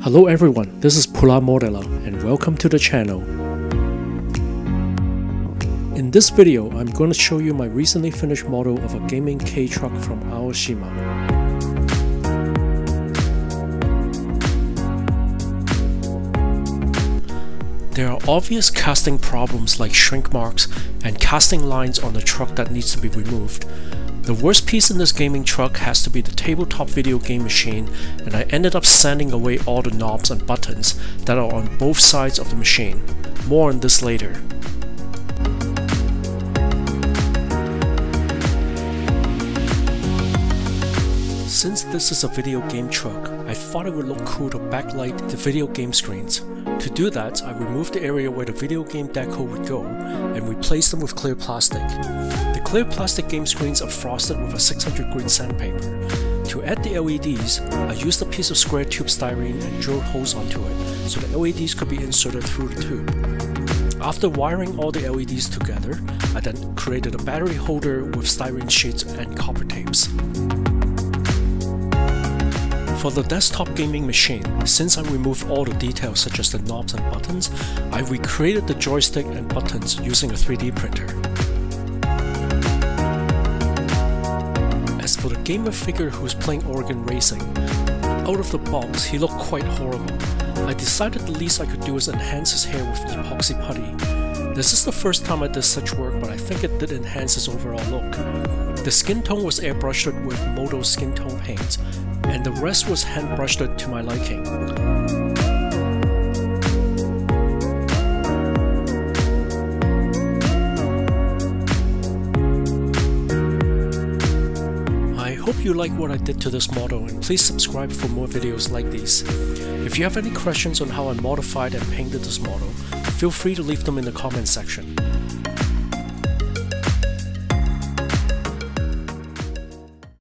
Hello everyone, this is Pula Modeler and welcome to the channel. In this video, I'm going to show you my recently finished model of a gaming K-truck from Aoshima. There are obvious casting problems like shrink marks and casting lines on the truck that needs to be removed. The worst piece in this gaming truck has to be the tabletop video game machine, and I ended up sanding away all the knobs and buttons that are on both sides of the machine. More on this later. Since this is a video game truck, I thought it would look cool to backlight the video game screens. To do that, I removed the area where the video game deco would go and replaced them with clear plastic. The clear plastic game screens are frosted with a 600 grit sandpaper. To add the LEDs, I used a piece of square tube styrene and drilled holes onto it so the LEDs could be inserted through the tube. After wiring all the LEDs together, I then created a battery holder with styrene sheets and copper tapes. For the desktop gaming machine, since I removed all the details such as the knobs and buttons, I recreated the joystick and buttons using a 3D printer. As for the gamer figure who's playing Oregon Racing, out of the box he looked quite horrible. I decided the least I could do is enhance his hair with epoxy putty. This is the first time I did such work, but I think it did enhance his overall look. The skin tone was airbrushed with Moto skin tone paint, and the rest was hand brushed to my liking. I hope you like what I did to this model, and please subscribe for more videos like these. If you have any questions on how I modified and painted this model, feel free to leave them in the comment section.